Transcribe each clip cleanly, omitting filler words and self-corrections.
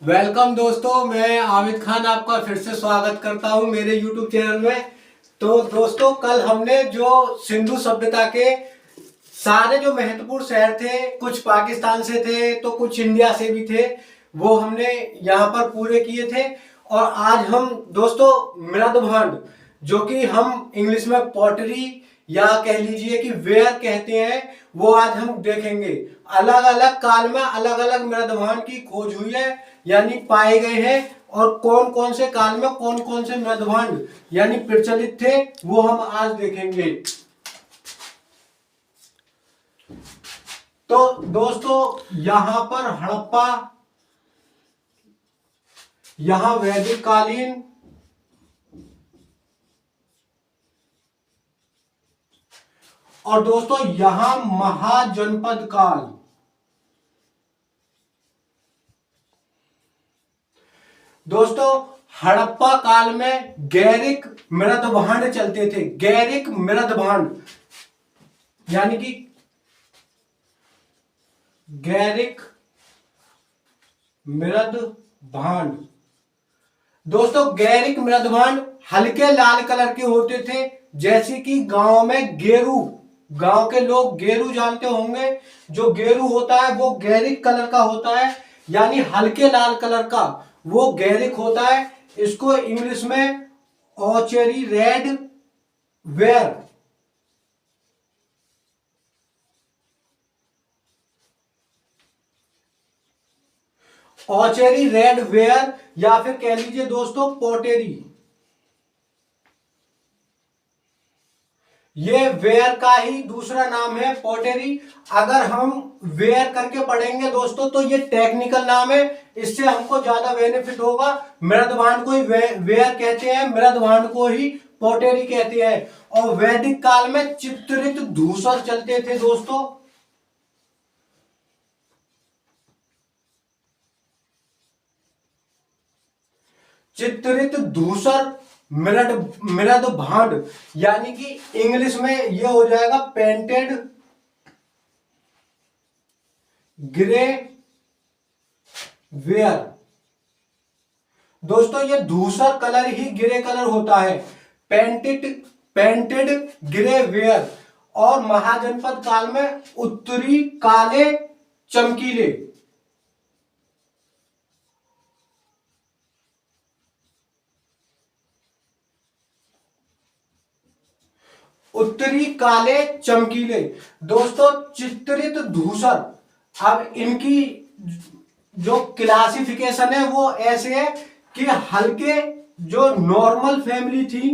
Welcome दोस्तों, मैं आबिद खान आपका फिर से स्वागत करता हूं मेरे YouTube चैनल में। तो दोस्तों, कल हमने जो सिंधु सभ्यता के सारे जो महत्वपूर्ण शहर थे, कुछ पाकिस्तान से थे तो कुछ इंडिया से भी थे, वो हमने यहाँ पर पूरे किए थे। और आज हम दोस्तों मृदभांड, जो कि हम इंग्लिश में पॉटरी या कह लीजिए कि वेयर कहते हैं, वो आज हम देखेंगे। अलग अलग काल में अलग अलग मृदभांड की खोज हुई है, यानी पाए गए हैं। और कौन कौन से काल में कौन कौन से मृदभांड यानी प्रचलित थे, वो हम आज देखेंगे। तो दोस्तों, यहां पर हड़प्पा, यहां वैदिक कालीन, और दोस्तों यहां महाजनपद काल। दोस्तों, हड़प्पा काल में गैरिक मृदभांड चलते थे। गैरिक मृदभांड यानी कि गैरिक मृदभांड। दोस्तों, गैरिक मृदभांड हल्के लाल कलर के होते थे, जैसे कि गांव में गेरू, गांव के लोग गेरू जानते होंगे। जो गेरू होता है वो गैरिक कलर का होता है, यानी हल्के लाल कलर का, वो गैरिक होता है। इसको इंग्लिश में ऑचेरी रेड वेयर, ऑचेरी रेड वेयर, या फिर कह लीजिए दोस्तों पोटेरी। ये वेयर का ही दूसरा नाम है, पोटेरी। अगर हम वेयर करके पढ़ेंगे दोस्तों तो ये टेक्निकल नाम है, इससे हमको ज्यादा बेनिफिट होगा। मृदभांड को ही वेयर कहते हैं, मृदभांड को ही पोटेरी कहते हैं। और वैदिक काल में चित्रित धूसर चलते थे दोस्तों। चित्रित धूसर मृदभांड, यानी कि इंग्लिश में ये हो जाएगा पेंटेड ग्रे वेयर। दोस्तों, ये धूसर कलर ही ग्रे कलर होता है, पेंटेड ग्रे वेयर। और महाजनपद काल में उत्तरी काले चमकीले। उत्तरी काले चमकीले। दोस्तों, चित्रित धूसर, अब इनकी जो क्लासिफिकेशन है वो ऐसे है कि हल्के, जो नॉर्मल फैमिली थी,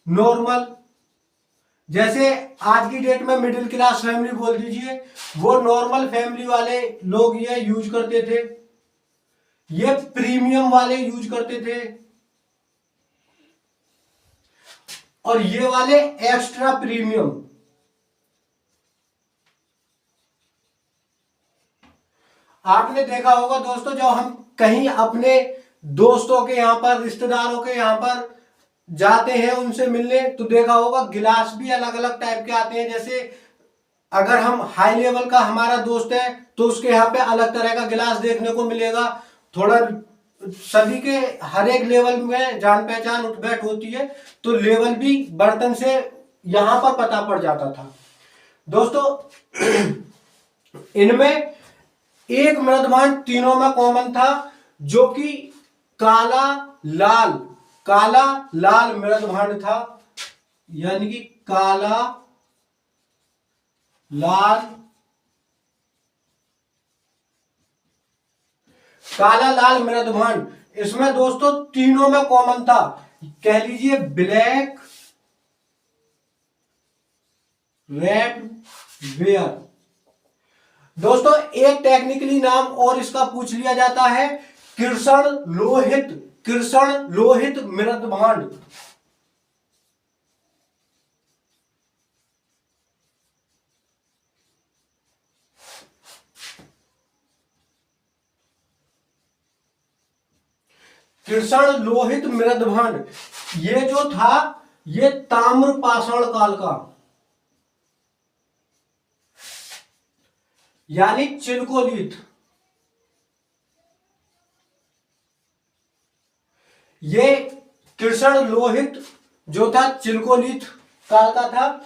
नॉर्मल, जैसे आज की डेट में मिडिल क्लास फैमिली बोल दीजिए, वो नॉर्मल फैमिली वाले लोग ये यूज करते थे। ये प्रीमियम वाले यूज करते थे, और ये वाले एक्स्ट्रा प्रीमियम। आपने देखा होगा दोस्तों, जब हम कहीं अपने दोस्तों के यहाँ पर, रिश्तेदारों के यहाँ पर जाते हैं उनसे मिलने, तो देखा होगा गिलास भी अलग अलग टाइप के आते हैं। जैसे अगर हम हाई लेवल का हमारा दोस्त है तो उसके यहाँ पे अलग तरह का गिलास देखने को मिलेगा। थोड़ा सभी के हर एक लेवल में जान पहचान उठ बैठ होती है, तो लेवल भी बर्तन से यहां पर पता पड़ जाता था दोस्तों। इनमें एक मृदभांड तीनों में कॉमन था, जो कि काला लाल, काला लाल मृदभांड था, यानी कि काला लाल, काला लाल मृदभांड। इसमें दोस्तों तीनों में कॉमन था, कह लीजिए ब्लैक रेड वेयर। दोस्तों, एक टेक्निकली नाम और इसका पूछ लिया जाता है, कृष्ण लोहित, कृष्ण लोहित मृदभांड। कृष्ण लोहित मृदभांड ये जो था, ये ताम्र पाषाण काल का, यानी चिलकोलिथ। ये कृष्ण लोहित जो था चिलकोलिथ काल का था।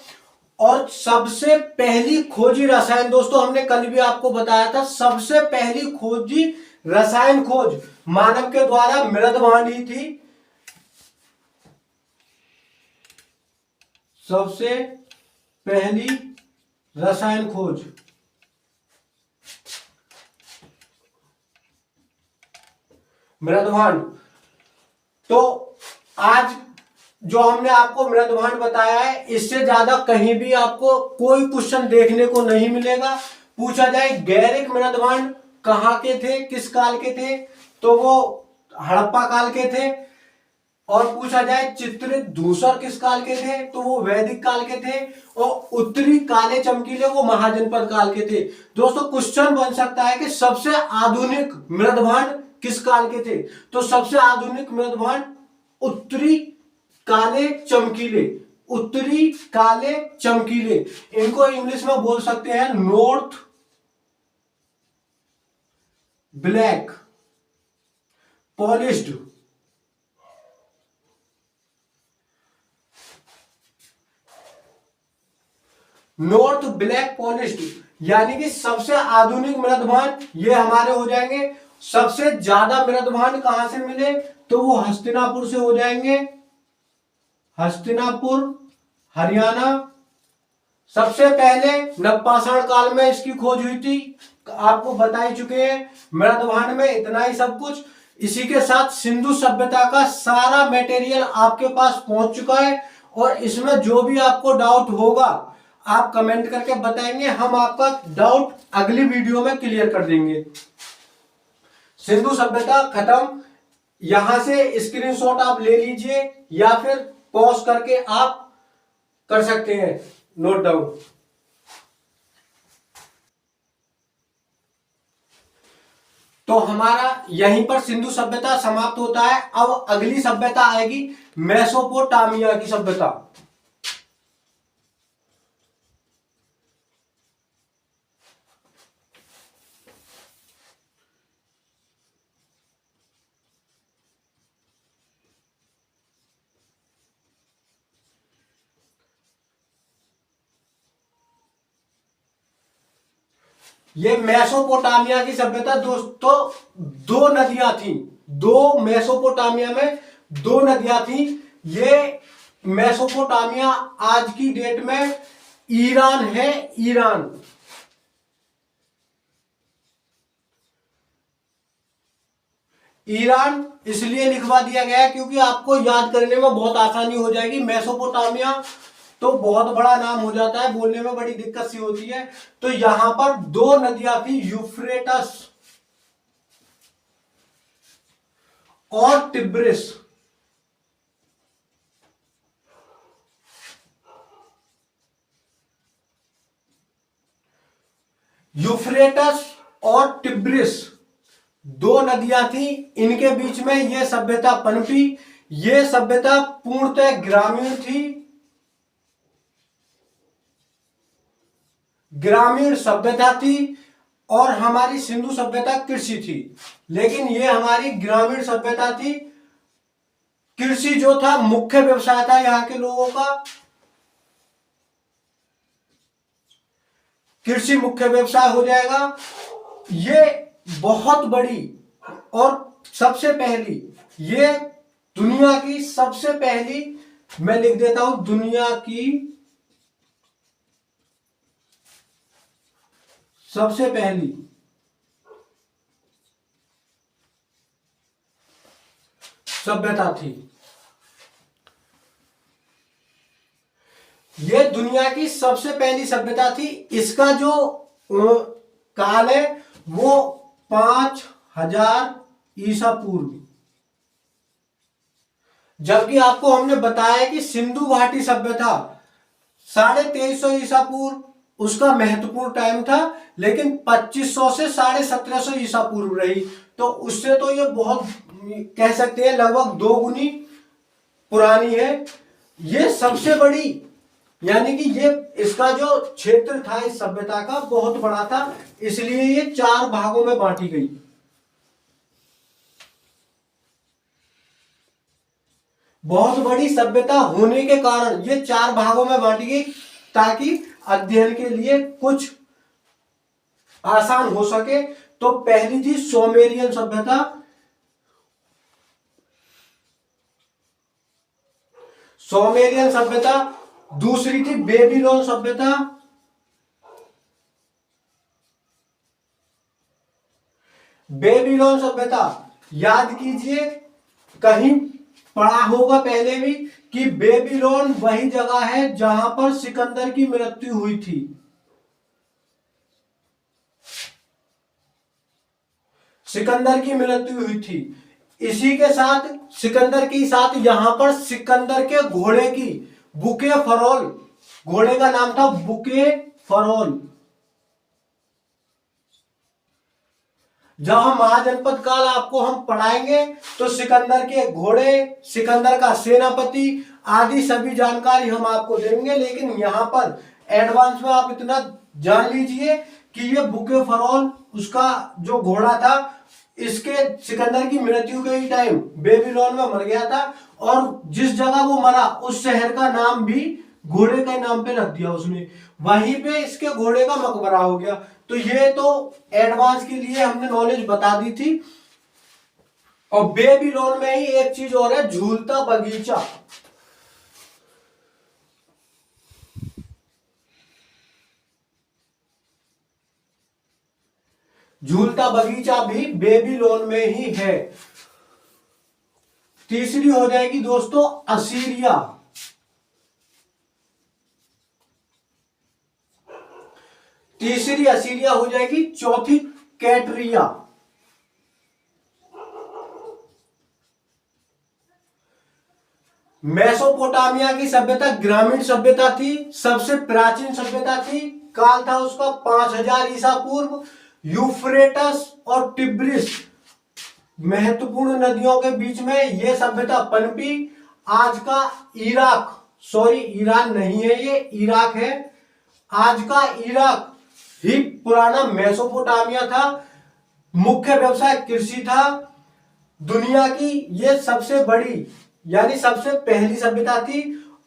और सबसे पहली खोजी रसायन, दोस्तों हमने कल भी आपको बताया था, सबसे पहली खोजी रसायन खोज मानव के द्वारा मृदवान ही थी। सबसे पहली रसायन खोज मृदवान। तो आज जो हमने आपको मृदवान बताया है, इससे ज्यादा कहीं भी आपको कोई क्वेश्चन देखने को नहीं मिलेगा। पूछा जाए गैरिक मृदवान कहाँ के थे, किस काल के थे, तो वो हड़प्पा काल के थे। और पूछा जाए चित्रित धूसर किस काल के थे, तो वो वैदिक काल के थे। और उत्तरी काले चमकीले वो महाजनपद काल के थे। दोस्तों क्वेश्चन बन सकता है कि सबसे आधुनिक मृदवान किस काल के थे, तो सबसे आधुनिक मृदवान उत्तरी काले चमकीले, उत्तरी काले चमकीले, इनको इंग्लिश में बोल सकते हैं north black polished. North black polished यानी कि सबसे आधुनिक मृदवान ये हमारे हो जाएंगे। सबसे ज्यादा मृदवान कहां से मिले, तो वो हस्तिनापुर से हो जाएंगे, हस्तिनापुर हरियाणा। सबसे पहले नवपाषाण काल में इसकी खोज हुई थी, आपको बता ही चुके हैं। मृदवान में इतना ही सब कुछ। इसी के साथ सिंधु सभ्यता का सारा मटेरियल आपके पास पहुंच चुका है। और इसमें जो भी आपको डाउट होगा आप कमेंट करके बताएंगे, हम आपका डाउट अगली वीडियो में क्लियर कर देंगे। सिंधु सभ्यता खत्म। यहां से स्क्रीनशॉट आप ले लीजिए या फिर पॉज करके आप कर सकते हैं नोट डाउन। तो हमारा यहीं पर सिंधु सभ्यता समाप्त होता है। अब अगली सभ्यता आएगी मेसोपोटामिया की सभ्यता। ये मेसोपोटामिया की सभ्यता दोस्तों, दो नदियां थी, दो मेसोपोटामिया में दो नदियां थी। ये मेसोपोटामिया आज की डेट में ईरान है, ईरान। ईरान इसलिए लिखवा दिया गया है क्योंकि आपको याद करने में बहुत आसानी हो जाएगी। मेसोपोटामिया तो बहुत बड़ा नाम हो जाता है, बोलने में बड़ी दिक्कत सी होती है। तो यहां पर दो नदियां थी, यूफ्रेटस और टिब्रिस। यूफ्रेटस और टिब्रिस दो नदियां थी, इनके बीच में यह सभ्यता पनपी। यह सभ्यता पूर्णतः ग्रामीण थी, ग्रामीण सभ्यता थी। और हमारी सिंधु सभ्यता कृषि थी, लेकिन यह हमारी ग्रामीण सभ्यता थी। कृषि जो था मुख्य व्यवसाय था यहां के लोगों का, कृषि मुख्य व्यवसाय हो जाएगा। ये बहुत बड़ी और सबसे पहली, ये दुनिया की सबसे पहली, मैं लिख देता हूं, दुनिया की सबसे पहली सभ्यता थी। यह दुनिया की सबसे पहली सभ्यता थी। इसका जो काल है वो 5000 ईसा पूर्व। जबकि आपको हमने बताया कि सिंधु घाटी सभ्यता 2350 ईसा पूर्व उसका महत्वपूर्ण टाइम था, लेकिन 2500 से 1750 ईसा पूर्व रही। तो उससे तो ये बहुत कह सकते हैं लगभग 2 गुनी पुरानी है। ये सबसे बड़ी, यानी कि ये इसका जो क्षेत्र था इस सभ्यता का बहुत बड़ा था, इसलिए ये 4 भागों में बांटी गई। बहुत बड़ी सभ्यता होने के कारण ये 4 भागों में बांटी गई ताकि अध्ययन के लिए कुछ आसान हो सके। तो पहली थी सोमेरियन सभ्यता, सोमेरियन सभ्यता। दूसरी थी बेबीलोन सभ्यता, बेबीलोन सभ्यता। याद कीजिए, कहीं पढ़ा होगा पहले भी कि बेबीलोन वही जगह है जहां पर सिकंदर की मृत्यु हुई थी। सिकंदर की मृत्यु हुई थी। इसी के साथ सिकंदर के साथ यहां पर सिकंदर के घोड़े की बुके फरोल, घोड़े का नाम था बुके फरोल। जब हम महाजनपद काल आपको हम पढ़ाएंगे तो सिकंदर के घोड़े, सिकंदर का सेनापति आदि सभी जानकारी हम आपको देंगे। लेकिन यहां पर एडवांस में आप इतना जान लीजिए कि ये बुके फरोल उसका जो घोड़ा था, इसके सिकंदर की मृत्यु के ही टाइम बेबीलोन में मर गया था और जिस जगह वो मरा उस शहर का नाम भी घोड़े के नाम पे रख दिया उसने। वहीं पे इसके घोड़े का मकबरा हो गया। तो ये तो एडवांस के लिए हमने नॉलेज बता दी थी। और बेबीलोन में ही एक चीज और है, झूलता बगीचा। झूलता बगीचा भी बेबीलोन में ही है। तीसरी हो जाएगी दोस्तों असीरिया। तीसरी असीरिया हो जाएगी। चौथी कैटरिया। मेसोपोटामिया की सभ्यता ग्रामीण सभ्यता थी, सबसे प्राचीन सभ्यता थी। काल था उसका 5000 ईसा पूर्व। यूफ्रेटस और टिब्रिस महत्वपूर्ण नदियों के बीच में यह सभ्यता पनपी। आज का इराक, सॉरी ईरान नहीं है, ये इराक है। आज का इराक ही पुराना मेसोपोटामिया था। मुख्य व्यवसाय कृषि था। दुनिया की यह सबसे बड़ी यानी सबसे पहली सभ्यता थी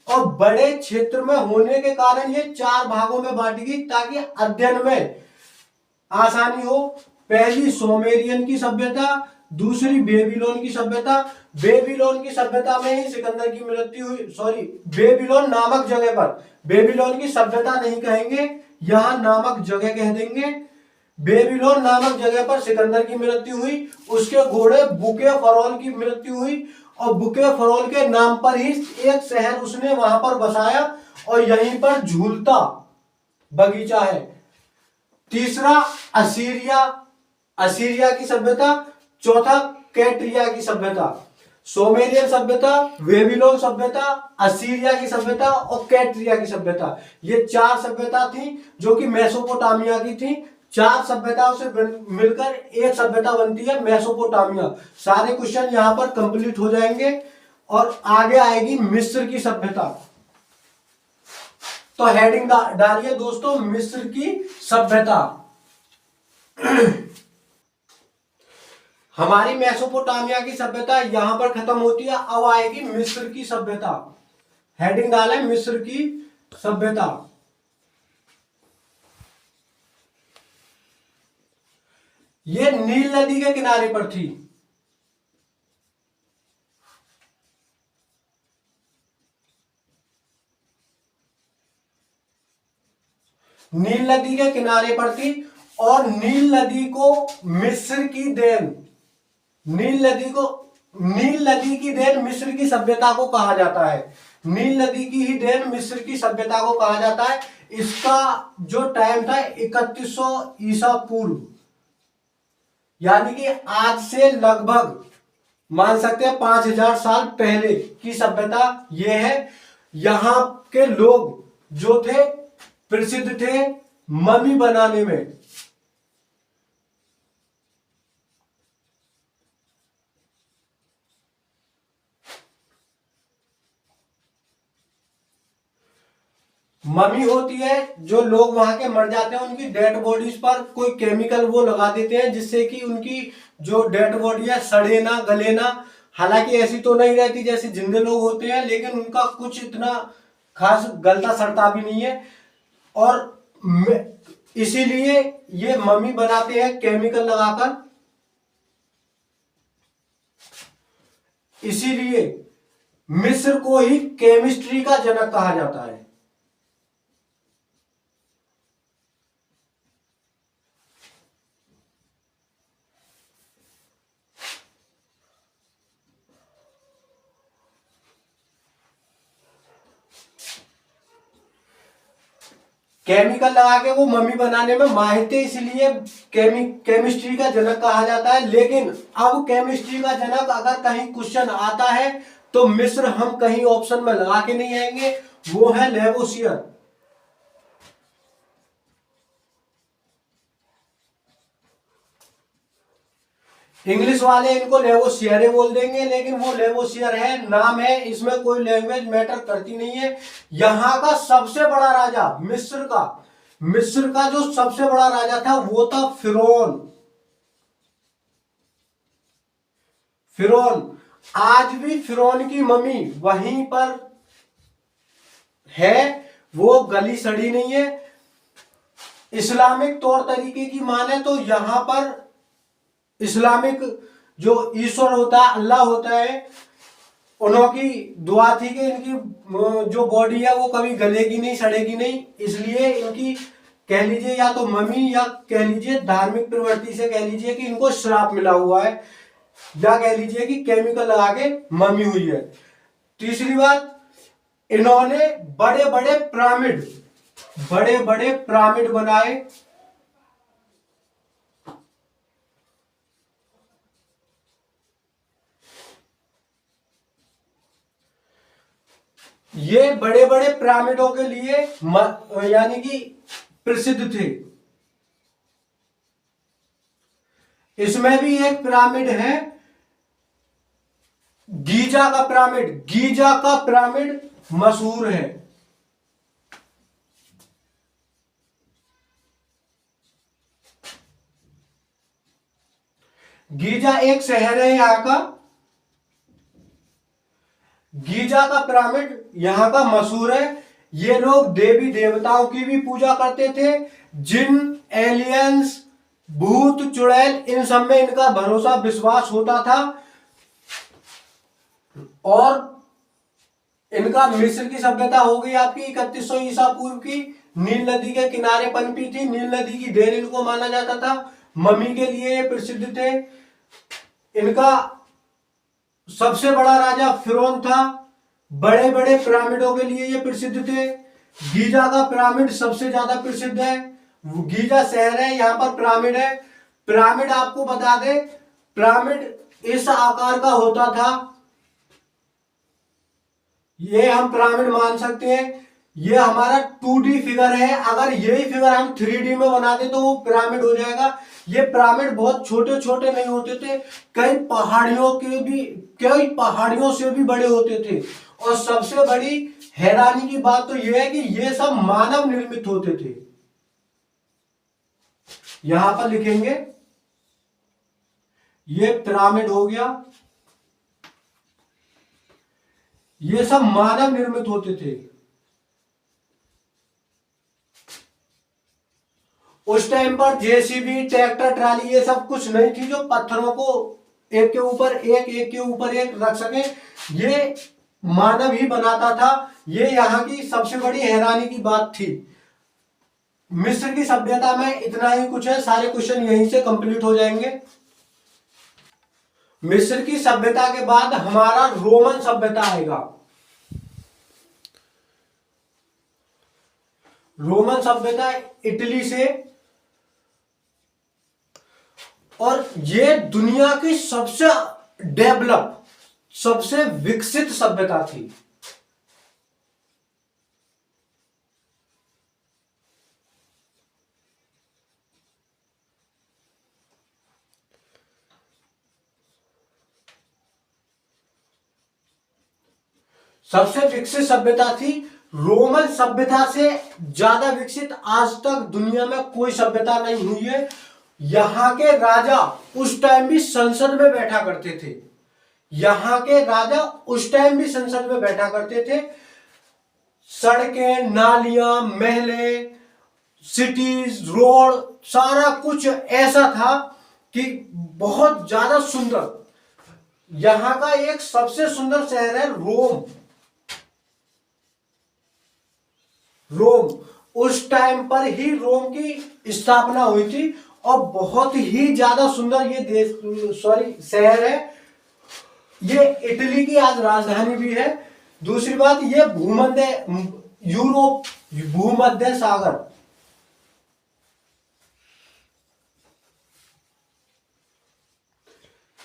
और बड़े क्षेत्र में होने के कारण ये 4 भागों में बांटी गई ताकि अध्ययन में आसानी हो। पहली सोमेरियन की सभ्यता, दूसरी बेबीलोन की सभ्यता। बेबीलोन की सभ्यता में ही सिकंदर की मृत्यु हुई, सॉरी बेबीलोन नामक जगह पर, बेबीलोन की सभ्यता नहीं कहेंगे, यहां नामक जगह कह देंगे। बेबीलोन नामक जगह पर सिकंदर की मृत्यु हुई, उसके घोड़े बुके फरोल की मृत्यु हुई और बुके फरोल के नाम पर ही एक शहर उसने वहां पर बसाया और यहीं पर झूलता बगीचा है। तीसरा असीरिया, असीरिया की सभ्यता। चौथा कैट्रिया की सभ्यता। सोमेरियन सभ्यता, बेबीलोन सभ्यता, असीरिया की सभ्यता और कैट्रिया की सभ्यता। ये 4 सभ्यता थी जो कि मेसोपोटामिया की थी। 4 सभ्यताओं से मिलकर एक सभ्यता बनती है मेसोपोटामिया। सारे क्वेश्चन यहां पर कंप्लीट हो जाएंगे और आगे आएगी मिस्र की सभ्यता। तो हेडिंग डालिए दोस्तों, मिस्र की सभ्यता। हमारी मेसोपोटामिया की सभ्यता यहां पर खत्म होती है, अब आएगी मिस्र की सभ्यता। हेडिंग डालें मिस्र की सभ्यता। ये नील नदी के किनारे पर थी। नील नदी के किनारे पर थी और नील नदी को मिस्र की देन, नील नदी की देन मिस्र की सभ्यता को कहा जाता है। नील नदी की ही देन मिस्र की सभ्यता को कहा जाता है। इसका जो टाइम था 3100 ईसा पूर्व, यानी कि आज से लगभग मान सकते हैं 5000 साल पहले की सभ्यता यह है। यहां के लोग जो थे प्रसिद्ध थे मम्मी बनाने में। मम्मी होती है, जो लोग वहां के मर जाते हैं उनकी डेड बॉडीज पर कोई केमिकल वो लगा देते हैं जिससे कि उनकी जो डेड बॉडी है सड़े ना, गले ना, हालांकि ऐसी तो नहीं रहती जैसे जिंदे लोग होते हैं, लेकिन उनका कुछ इतना खास गलता सड़ता भी नहीं है। और इसीलिए ये मम्मी बनाते हैं केमिकल लगाकर, इसीलिए मिस्र को ही केमिस्ट्री का जनक कहा जाता है। केमिकल लगा के वो मम्मी बनाने में माहिर थे, इसलिए केमिस्ट्री का जनक कहा जाता है। लेकिन अब केमिस्ट्री का जनक अगर कहीं क्वेश्चन आता है तो मिस्र हम कहीं ऑप्शन में लगा के नहीं आएंगे, वो है लेवोसियर। इंग्लिश वाले इनको लेवोसियर बोल देंगे, लेकिन वो लेवोसियर है, नाम है, इसमें कोई लैंग्वेज मैटर करती नहीं है। यहाँ का सबसे बड़ा राजा मिस्र का जो सबसे बड़ा राजा था वो था फिरौन। आज भी फिरौन की मम्मी वहीं पर है, वो गली सड़ी नहीं है। इस्लामिक तौर तरीके की माने तो यहां पर इस्लामिक जो ईश्वर होता है, अल्लाह होता है, उनकी दुआ थी कि इनकी जो बॉडी है वो कभी गलेगी नहीं, सड़ेगी नहीं, इसलिए इनकी कह लीजिए या तो मम्मी या कह लीजिए धार्मिक प्रवृत्ति से कह लीजिए कि इनको श्राप मिला हुआ है, या कह लीजिए कि केमिकल लगा के मम्मी हुई है। तीसरी बात, इन्होंने बड़े बड़े पिरामिड बनाए। ये बड़े बड़े पिरामिडों के लिए यानी कि प्रसिद्ध थे। इसमें भी एक पिरामिड है, गीजा का पिरामिड मशहूर है। गीजा एक शहर है यहाँ का, गीजा का पिरामिड यहाँ का मशहूर है। ये लोग देवी देवताओं की भी पूजा करते थे, जिन, एलियंस, भूत चुड़ैल, इन सब में इनका भरोसा विश्वास होता था। और इनका मिस्र की सभ्यता हो गई आपकी 3100 ईसा पूर्व की, नील नदी के किनारे पनपी थी, नील नदी की देन इनको माना जाता था। मम्मी के लिए प्रसिद्ध थे। इनका सबसे बड़ा राजा फिरौन था। बड़े बड़े पिरामिडों के लिए ये प्रसिद्ध थे। गीजा का पिरामिड सबसे ज्यादा प्रसिद्ध है। गीजा शहर है, यहाँ पर पिरामिड है। पिरामिड आपको बता दे, पिरामिड इस आकार का होता था। ये हम पिरामिड मान सकते हैं। ये हमारा 2D फिगर है, अगर यही फिगर हम 3D में बना दे तो वो पिरामिड हो जाएगा। ये पिरामिड बहुत छोटे छोटे नहीं होते थे, कई पहाड़ियों से भी बड़े होते थे। और सबसे बड़ी हैरानी की बात तो यह है कि ये सब मानव निर्मित होते थे। यहां पर लिखेंगे, ये पिरामिड हो गया, ये सब मानव निर्मित होते थे। उस टाइम पर जेसीबी, ट्रैक्टर, ट्राली ये सब कुछ नहीं थी जो पत्थरों को एक के ऊपर एक रख सके। ये मानव ही बनाता था। ये यहाँ की सबसे बड़ी हैरानी की बात थी। मिस्र की सभ्यता में इतना ही कुछ है, सारे क्वेश्चन यहीं से कंप्लीट हो जाएंगे। मिस्र की सभ्यता के बाद हमारा रोमन सभ्यता आएगा। रोमन सभ्यता इटली से, और ये दुनिया की सबसे डेवलप, सबसे विकसित सभ्यता थी। सबसे विकसित सभ्यता थी। रोमन सभ्यता से ज्यादा विकसित आज तक दुनिया में कोई सभ्यता नहीं हुई है। यहाँ के राजा उस टाइम भी संसद में बैठा करते थे। यहाँ के राजा उस टाइम भी संसद में बैठा करते थे। सड़कें, नालियां, महले, सिटीज, रोड, सारा कुछ ऐसा था कि बहुत ज्यादा सुंदर। यहां का एक सबसे सुंदर शहर है रोम। रोम, उस टाइम पर ही रोम की स्थापना हुई थी और बहुत ही ज्यादा सुंदर ये देश शहर है। ये इटली की आज राजधानी भी है। दूसरी बात, ये यूरोप भूमध्य सागर,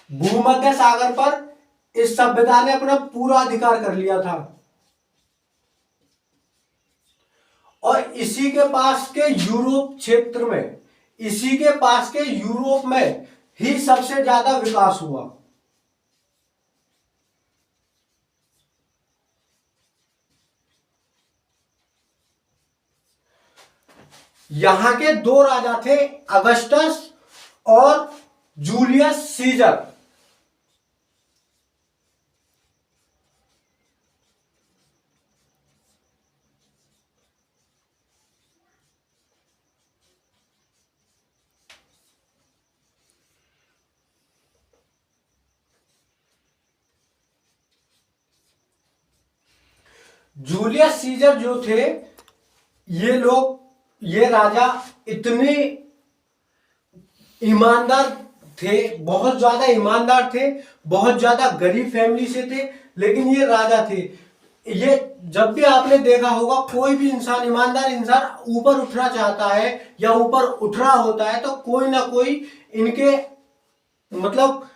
भूमध्य सागर पर इस सभ्यता ने अपना पूरा अधिकार कर लिया था। और इसी के पास के यूरोप क्षेत्र में, इसी के पास के यूरोप में ही सबसे ज्यादा विकास हुआ। यहां के दो राजा थे, अगस्टस और जूलियस सीजर। जूलियस सीजर जो थे, ये राजा इतने ईमानदार थे, बहुत ज्यादा ईमानदार थे, बहुत ज्यादा गरीब फैमिली से थे, लेकिन ये राजा थे। ये जब भी आपने देखा होगा, कोई भी इंसान, ईमानदार इंसान ऊपर उठना चाहता है या ऊपर उठ रहा होता है तो कोई ना कोई इनके मतलब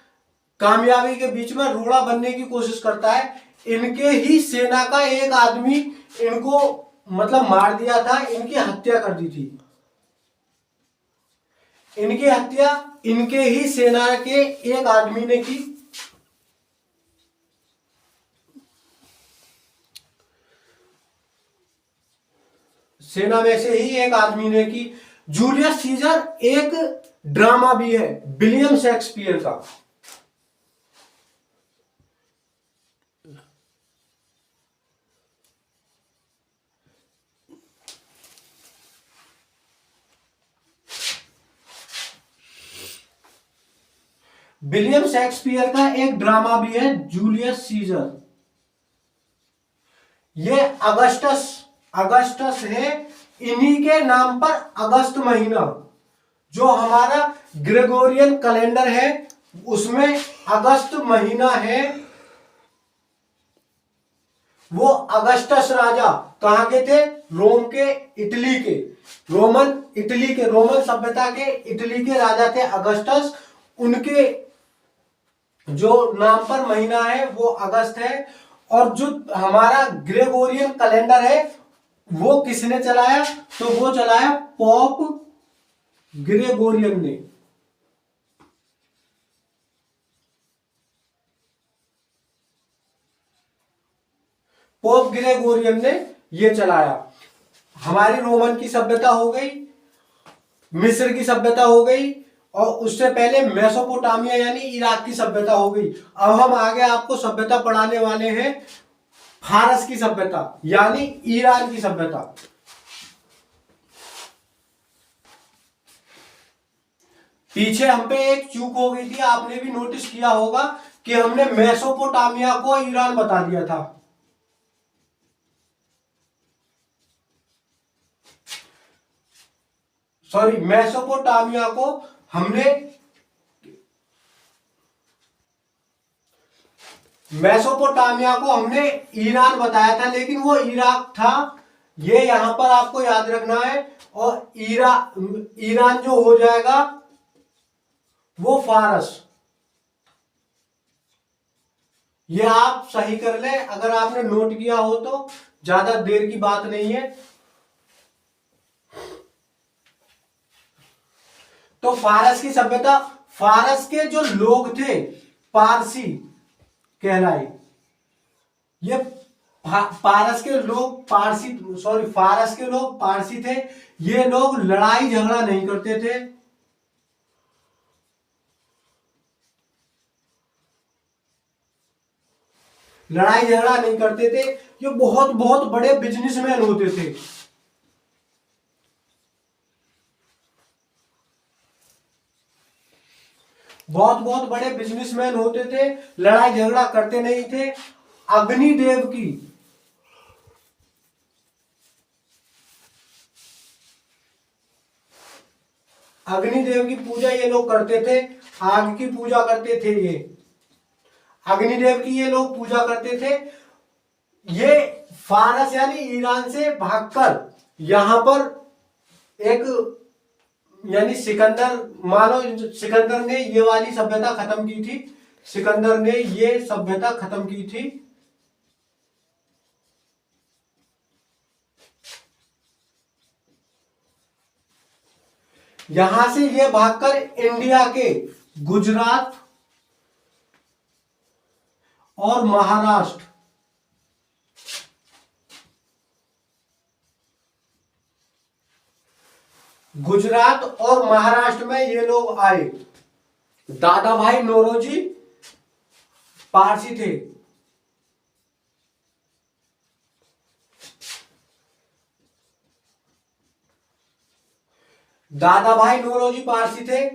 कामयाबी के बीच में रोड़ा बनने की कोशिश करता है। इनके ही सेना का एक आदमी इनको मतलब मार दिया था, इनकी हत्या कर दी थी। इनकी हत्या इनके ही सेना के एक आदमी ने की। सेना में से ही एक आदमी ने की। जूलियस सीजर एक ड्रामा भी है विलियम शेक्सपियर का। विलियम शेक्सपियर का एक ड्रामा भी है जूलियस सीजर। ये अगस्टस है, इन्हीं के नाम पर अगस्त महीना, जो हमारा ग्रेगोरियन कैलेंडर है उसमें अगस्त महीना है। वो अगस्टस राजा कहां के थे? रोम के, इटली के, रोमन सभ्यता के इटली के राजा थे अगस्टस। उनके जो नाम पर महीना है वो अगस्त है। और जो हमारा ग्रेगोरियन कैलेंडर है वो किसने चलाया? तो वो चलाया पॉप ग्रेगोरियन ने। पोप ग्रेगोरियन ने ये चलाया। हमारी रोमन की सभ्यता हो गई, मिस्र की सभ्यता हो गई, और उससे पहले मेसोपोटामिया यानी इराक की सभ्यता हो गई। अब हम आगे आपको सभ्यता पढ़ाने वाले हैं फारस की सभ्यता यानी ईरान की सभ्यता। पीछे हम पे एक चूक हो गई थी, आपने भी नोटिस किया होगा कि हमने मेसोपोटामिया को ईरान बता दिया था। सॉरी, मेसोपोटामिया को हमने ईरान बताया था, लेकिन वो इराक था। ये यहां पर आपको याद रखना है। और ईरान जो हो जाएगा वो फारस। ये आप सही कर ले, अगर आपने नोट किया हो तो, ज्यादा देर की बात नहीं है। तो फारस की सभ्यता, फारस के जो लोग थे पारसी कहलाए। ये फारस के लोग पारसी थे। ये लोग लड़ाई झगड़ा नहीं करते थे। लड़ाई झगड़ा नहीं करते थे। ये बहुत बहुत बड़े बिजनेसमैन होते थे। बहुत बहुत बड़े बिजनेसमैन होते थे, लड़ाई झगड़ा करते नहीं थे। अग्निदेव की अग्निदेव की पूजा ये लोग करते थे। आग की पूजा करते थे ये। अग्निदेव की ये लोग पूजा करते थे। ये फारस यानी ईरान से भागकर यहां पर एक यानी सिकंदर, मानो सिकंदर ने ये वाली सभ्यता खत्म की थी। सिकंदर ने ये सभ्यता खत्म की थी। यहां से ये भागकर इंडिया के गुजरात और महाराष्ट्र, गुजरात और महाराष्ट्र में ये लोग आए। दादा भाई नौरोजी पारसी थे। दादा भाई नौरोजी पारसी थे।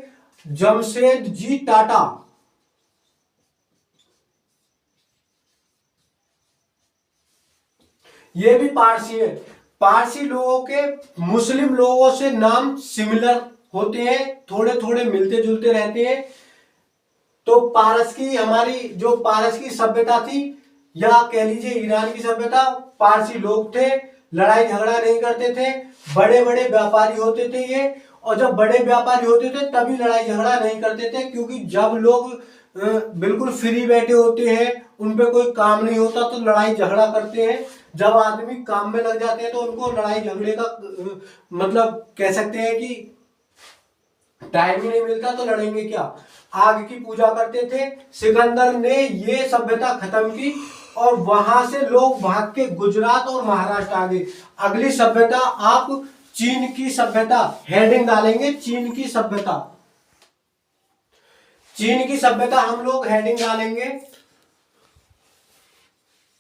जमशेद जी टाटा ये भी पारसी है। पारसी लोगों के मुस्लिम लोगों से नाम सिमिलर होते हैं, थोड़े थोड़े मिलते जुलते रहते हैं। तो पारस की, हमारी जो पारस की सभ्यता थी, या कह लीजिए ईरान की सभ्यता, पारसी लोग थे, लड़ाई झगड़ा नहीं करते थे, बड़े बड़े व्यापारी होते थे ये। और जब बड़े व्यापारी होते थे तभी लड़ाई झगड़ा नहीं करते थे, क्योंकि जब लोग बिल्कुल फ्री बैठे होते हैं, उन पे कोई काम नहीं होता तो लड़ाई झगड़ा करते हैं। जब आदमी काम में लग जाते हैं तो उनको लड़ाई झगड़े का मतलब कह सकते हैं कि टाइम ही नहीं मिलता, तो लड़ेंगे क्या। आग की पूजा करते थे। सिकंदर ने ये सभ्यता खत्म की और वहां से लोग भाग के गुजरात और महाराष्ट्र आ गए। अगली सभ्यता आप चीन की सभ्यता हेडिंग डालेंगे, चीन की सभ्यता। चीन की सभ्यता हम लोग हेडिंग डालेंगे,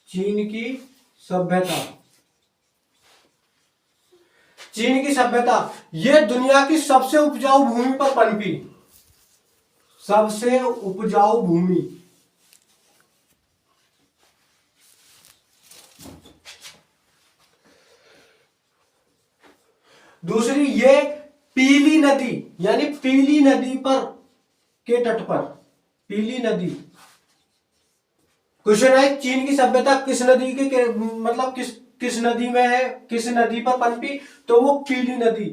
चीन की सभ्यता। चीन की सभ्यता ये दुनिया की सबसे उपजाऊ भूमि पर पनपी, सबसे उपजाऊ भूमि। दूसरी, ये पीली नदी यानी पीली नदी पर के तट पर, पीली नदी। क्वेश्चन है चीन की सभ्यता किस नदी के मतलब किस नदी में है, किस नदी पर पनपी, तो वो पीली नदी।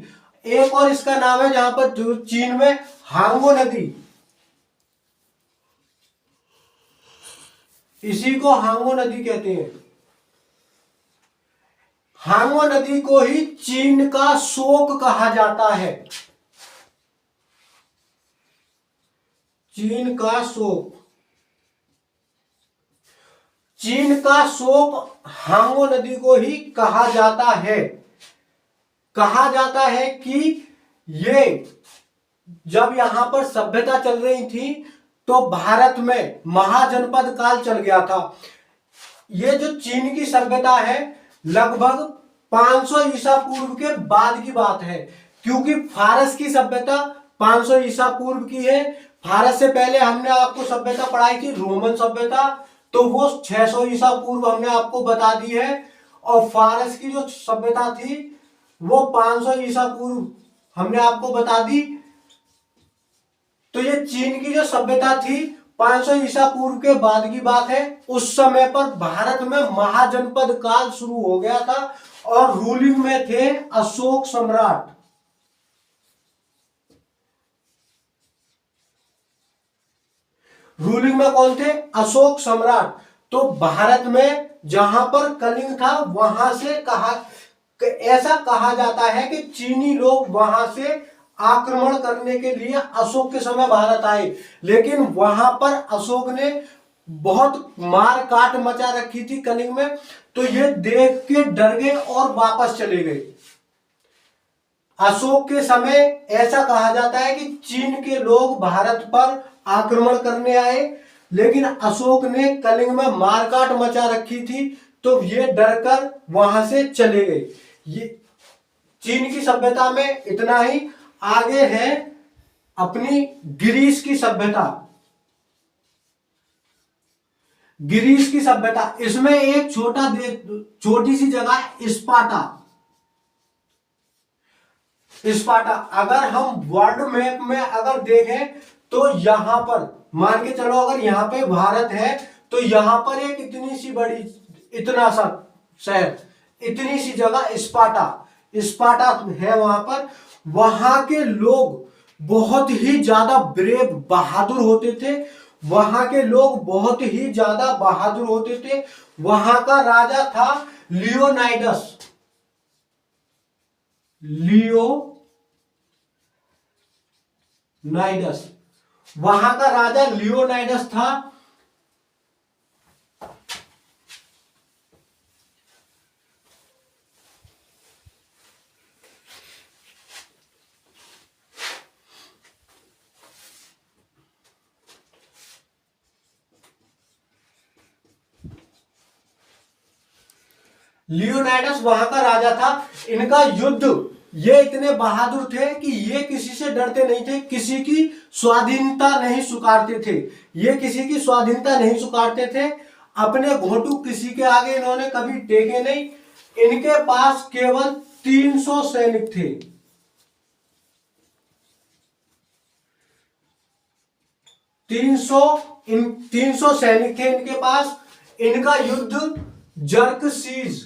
एक और इसका नाम है जहां पर जो चीन में हांगो नदी, इसी को हांगो नदी कहते हैं। हांगो नदी को ही चीन का शोक कहा जाता है, चीन का शोक। चीन का शोक हांगो नदी को ही कहा जाता है। कहा जाता है कि ये जब यहां पर सभ्यता चल रही थी तो भारत में महाजनपद काल चल गया था। ये जो चीन की सभ्यता है लगभग 500 ईसा पूर्व के बाद की बात है, क्योंकि फारस की सभ्यता 500 ईसा पूर्व की है। फारस से पहले हमने आपको सभ्यता पढ़ाई थी रोमन सभ्यता, तो वो 600 ईसा पूर्व हमने आपको बता दी है। और फारस की जो सभ्यता थी वो 500 ईसा पूर्व हमने आपको बता दी। तो ये चीन की जो सभ्यता थी 500 ईसा पूर्व के बाद की बात है। उस समय पर भारत में महाजनपद काल शुरू हो गया था और रूलिंग में थे अशोक सम्राट। रूलिंग में कौन थे? अशोक सम्राट। तो भारत में जहां पर कलिंग था वहां से ऐसा कहा जाता है कि चीनी लोग वहां से आक्रमण करने के लिए अशोक के समय भारत आए, लेकिन वहां पर अशोक ने बहुत मार काट मचा रखी थी कलिंग में, तो ये देख के डर गए और वापस चले गए। अशोक के समय ऐसा कहा जाता है कि चीन के लोग भारत पर आक्रमण करने आए, लेकिन अशोक ने कलिंग में मारकाट मचा रखी थी, तो ये डरकर वहां से चले गए। ये चीन की सभ्यता में इतना ही। आगे है अपनी ग्रीस की सभ्यता। ग्रीस की सभ्यता, इसमें एक छोटी सी जगह स्पार्टा। स्पार्टा अगर हम वर्ल्ड मैप में अगर देखें तो यहां पर मान के चलो, अगर यहां पे भारत है तो यहां पर एक इतनी सी बड़ी, इतना सा शहर, इतनी सी जगह स्पार्टा। स्पार्टा है वहां पर। वहां के लोग बहुत ही ज्यादा ब्रेव, बहादुर होते थे। वहां के लोग बहुत ही ज्यादा बहादुर होते थे। वहां का राजा था लियोनाइडस। लियोनाइडस, वहां का राजा लियोनाइडस था। लियोनाइडस वहां का राजा था। इनका युद्ध, ये इतने बहादुर थे कि ये किसी से डरते नहीं थे, किसी की स्वाधीनता नहीं स्वीकारते थे। ये किसी की स्वाधीनता नहीं स्वीकारते थे। अपने घोंटू किसी के आगे इन्होंने कभी टेके नहीं। इनके पास केवल 300 सैनिक थे। 300 सैनिक थे इनके पास। इनका युद्ध जर्कसीज,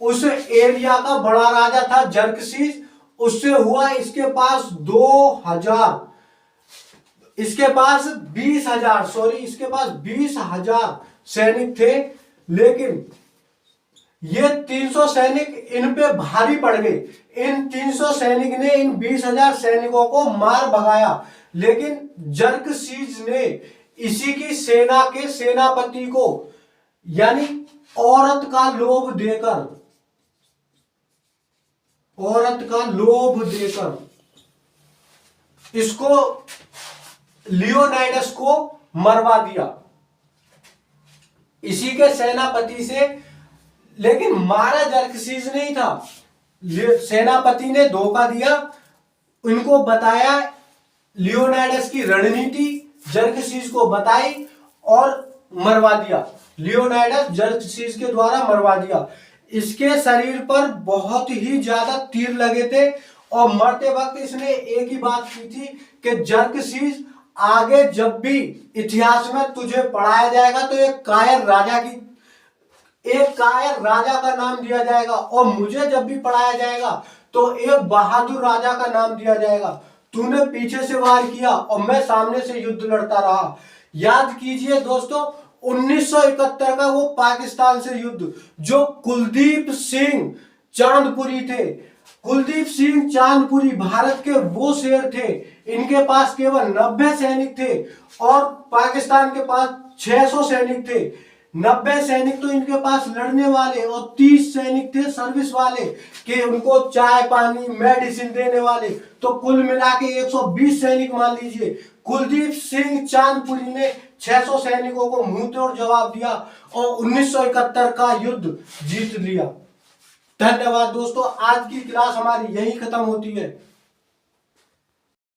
उस एरिया का बड़ा राजा था जर्कसीस, उससे हुआ। इसके पास 2000, इसके पास 20,000, सॉरी, इसके पास 20,000 सैनिक थे। लेकिन ये 300 सैनिक इन पे भारी पड़ गए। इन 300 सैनिक ने इन 20,000 सैनिकों को मार भगाया। लेकिन जर्कसीज ने इसी की सेना के सेनापति को, यानी औरत का लोभ देकर, इसको, लियोनाइडस को मरवा दिया इसी के सेनापति से। लेकिन मारा जर्कसीज नहीं था, सेनापति ने धोखा दिया। इनको बताया, लियोनाइडस की रणनीति जर्कसीज को बताई और मरवा दिया। लियोनाइडस जर्कसीज के द्वारा मरवा दिया। इसके शरीर पर बहुत ही ज्यादा तीर लगे थे और मरते वक्त इसने एक ही बात की थी कि जर्कसीज, आगे जब भी इतिहास में तुझे पढ़ाया जाएगा तो एक कायर राजा का नाम दिया जाएगा, और मुझे जब भी पढ़ाया जाएगा तो एक बहादुर राजा का नाम दिया जाएगा। तूने पीछे से वार किया और मैं सामने से युद्ध लड़ता रहा। याद कीजिए दोस्तों, 1971 का वो पाकिस्तान से युद्ध, जो कुलदीप सिंह चांदपुरी थे। कुलदीप सिंह चांदपुरी भारत के वो शेर थे। इनके पास केवल 90 सैनिक थे और पाकिस्तान के पास 600 सैनिक थे। 90 सैनिक तो इनके पास लड़ने वाले और 30 सैनिक थे सर्विस वाले, कि उनको चाय पानी मेडिसिन देने वाले। तो कुल मिला के 120 सैनिक मान लीजिए। कुलदीप सिंह चांदपुरी ने 600 सैनिकों को मुंह तोड़ जवाब दिया और 1971 का युद्ध जीत लिया। धन्यवाद दोस्तों, आज की क्लास हमारी यही खत्म होती है।